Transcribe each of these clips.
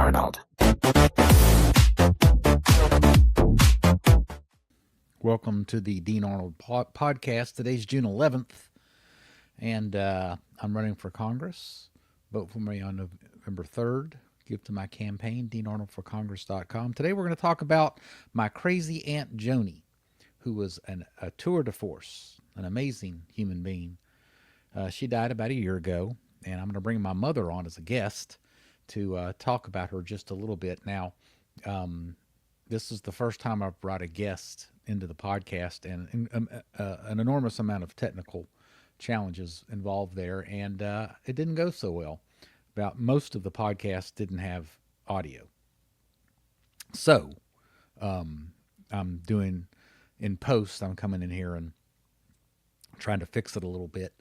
Arnold. Welcome to the Dean Arnold podcast. Today's June 11th, and I'm running for Congress. Vote for me on November 3rd. Give to my campaign, DeanArnoldForCongress.com. Today we're going to talk about my crazy Aunt Joni, who was a tour de force, an amazing human being. She died about a year ago, and I'm going to bring my mother on as a guest to talk about her just a little bit. Now, this is the first time I've brought a guest into the podcast, and an enormous amount of technical challenges involved there, and it didn't go so well. About most of the podcast didn't have audio. So, I'm doing in post, I'm coming in here and trying to fix it a little bit.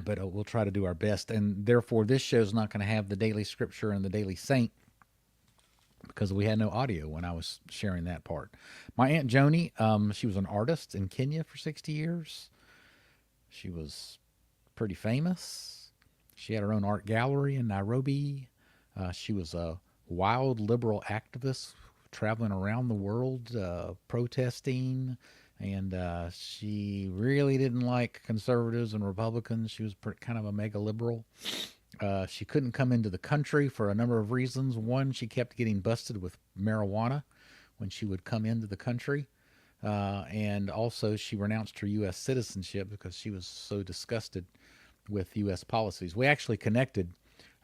But we'll try to do our best. And therefore, this show is not going to have the Daily Scripture and the Daily Saint because we had no audio when I was sharing that part. My Aunt Joni, she was an artist in Kenya for 60 years. She was pretty famous. She had her own art gallery in Nairobi. She was a wild liberal activist traveling around the world protesting. And she really didn't like conservatives and Republicans. She was kind of a mega liberal. She couldn't come into the country for a number of reasons. One, she kept getting busted with marijuana when she would come into the country. And also, she renounced her U.S. citizenship because she was so disgusted with U.S. policies. We actually connected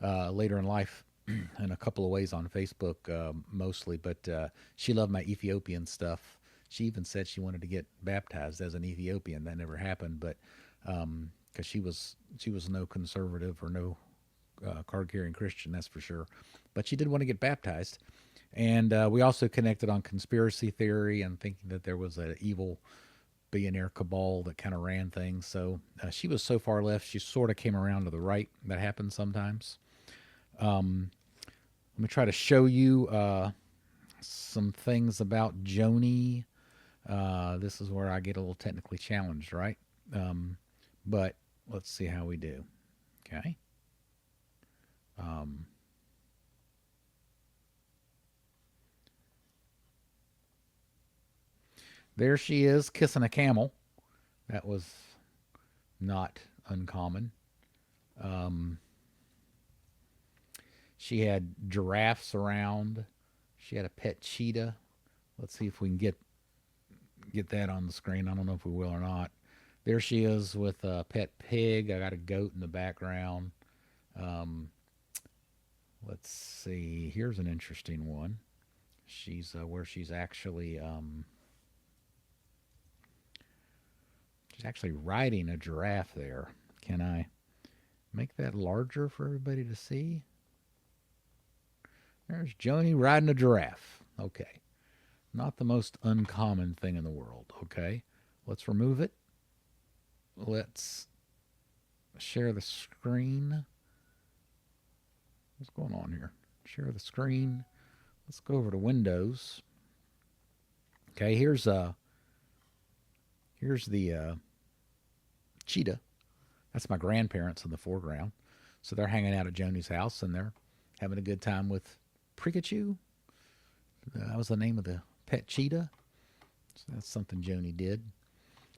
later in life in a couple of ways on Facebook, mostly. But she loved my Ethiopian stuff. She even said she wanted to get baptized as an Ethiopian. That never happened, but because she was no conservative or no card-carrying Christian, that's for sure. But she did want to get baptized. And we also connected on conspiracy theory and thinking that there was an evil billionaire cabal that kind of ran things. So she was so far left, she sort of came around to the right. That happens sometimes. Let me try to show you some things about Joni. This is where I get a little technically challenged, right? But let's see how we do. Okay. There she is kissing a camel. That was not uncommon. She had giraffes around. She had a pet cheetah. Let's see if we can get that on the screen. I don't know if we will or not. There she is with a pet pig. I got a goat in the background. Let's see. Here's an interesting one. She's where she's actually riding a giraffe there. Can I make that larger for everybody to see? There's Joni riding a giraffe. Okay. Not the most uncommon thing in the world. Okay. Let's remove it. Let's share the screen. What's going on here? Share the screen. Let's go over to Windows. Okay, here's the cheetah. That's my grandparents in the foreground. So they're hanging out at Joni's house and they're having a good time with Pikachu. That was the name of the pet cheetah. So that's something Joni did.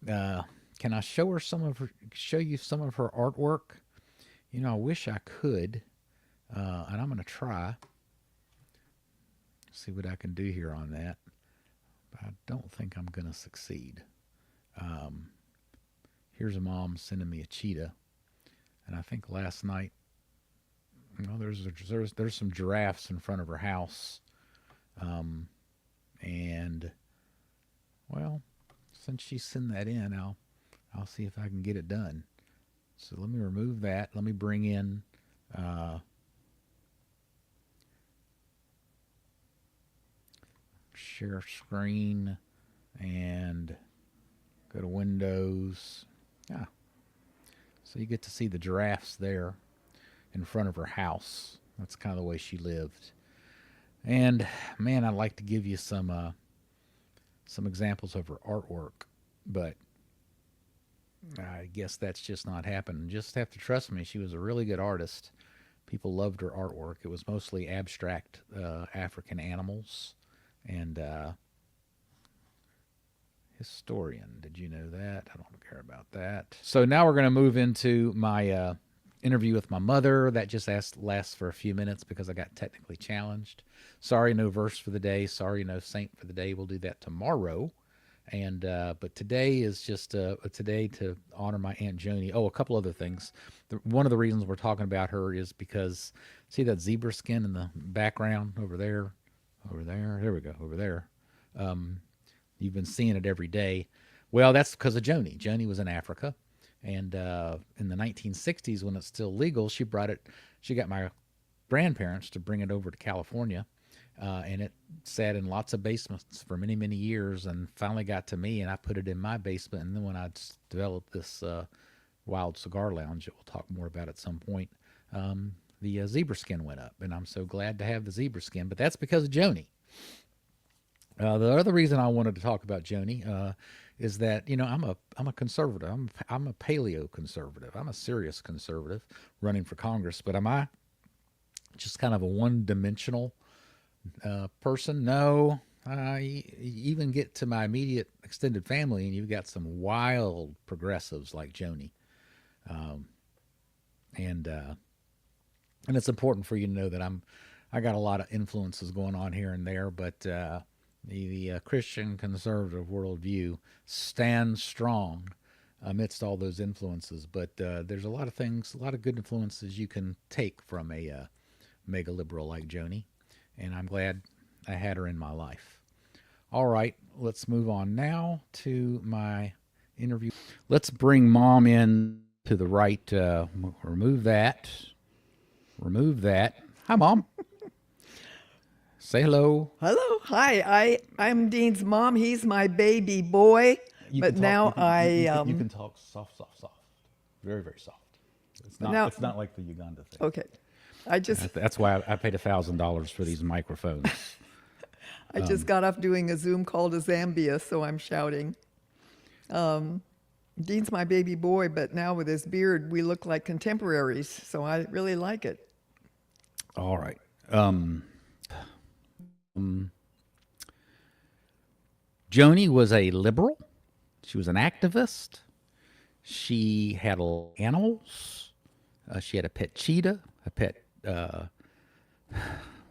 Can I show you some of her artwork? You know, I wish I could, and I'm going to try. See what I can do here on that. But I don't think I'm going to succeed. Here's a mom sending me a cheetah, and I think last night, there's some giraffes in front of her house, and well, since she sent that in, I'll see if I can get it done. So let me remove that. Let me bring in share screen and go to Windows. So you get to see the giraffes there in front of her house. That's kind of the way she lived. And man, I'd like to give you some examples of her artwork, but I guess that's just not happening. Just have to trust me. She was a really good artist, People loved her artwork. It was mostly abstract African animals. And historian, did you know that? I don't care about that. So now we're going to move into my interview with my mother. That just lasts for a few minutes because I got technically challenged. Sorry, no verse for the day. Sorry, no saint for the day. We'll do that tomorrow. And but today is just a today to honor my Aunt Joni. Oh, a couple other things. One of the reasons we're talking about her is because see that zebra skin in the background over there, over there. There we go, over there. You've been seeing it every day. Well, that's because of Joni. Joni was in Africa, and in the 1960s, when it's still legal, she brought it. She got my grandparents to bring it over to California. And it sat in lots of basements for many, many years and finally got to me, and I put it in my basement. And then when I developed this wild cigar lounge that we'll talk more about at some point, the zebra skin went up. And I'm so glad to have the zebra skin, but that's because of Joni. The other reason I wanted to talk about Joni is that, you know, I'm a conservative. I'm a paleo conservative. I'm a serious conservative running for Congress, but am I just kind of a one-dimensional person? No. I even get to my immediate extended family, and you've got some wild progressives like Joni, and it's important for you to know that I got a lot of influences going on here and there, but the Christian conservative worldview stands strong amidst all those influences. But there's a lot of things, a lot of good influences you can take from a mega liberal like Joni. And I'm glad I had her in my life. All right, let's move on now to my interview. Let's bring Mom in to the right. Remove that. Remove that. Hi, Mom. Say hello. Hello. Hi. I'm Dean's mom. He's my baby boy. You but now you can talk soft, very, very soft. It's not like the Uganda thing. Okay. That's why I paid $1,000 for these microphones. I just got off doing a Zoom call to Zambia, so I'm shouting. Dean's my baby boy, but now with his beard, we look like contemporaries, so I really like it. All right. Joni was a liberal. She was an activist. She had animals. She had a pet cheetah, a pet, well,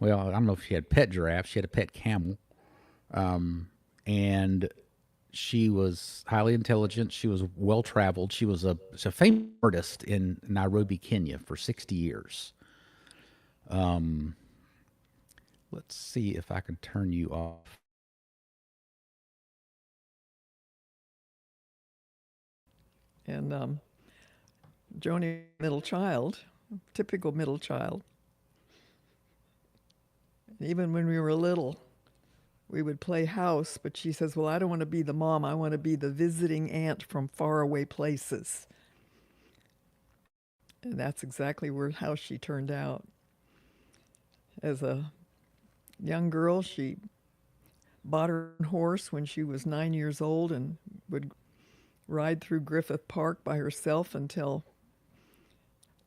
I don't know if she had pet giraffe. She had a pet camel. And she was highly intelligent. She was well-traveled. She was a famous artist in Nairobi, Kenya for 60 years. Let's see if I can turn you off. And Joni, middle child, typical middle child. And even when we were little, we would play house, but she says, well, I don't want to be the mom. I want to be the visiting aunt from faraway places. And that's exactly how she turned out. As a young girl, she bought her horse when she was 9 years old and would ride through Griffith Park by herself until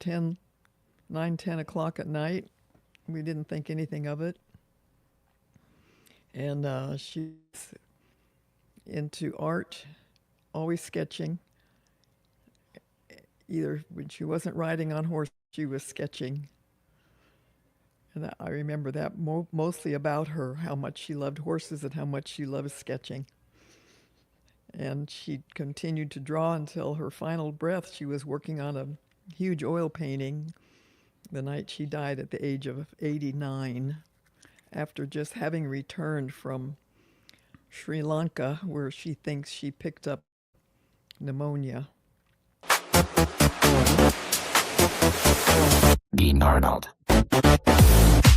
10 o'clock at night. We didn't think anything of it. And she's into art, always sketching. Either when she wasn't riding on horse, she was sketching. And I remember that mostly about her, how much she loved horses and how much she loved sketching. And she continued to draw until her final breath. She was working on a huge oil painting the night she died at the age of 89, after just having returned from Sri Lanka, where she thinks she picked up pneumonia. Dean Arnold.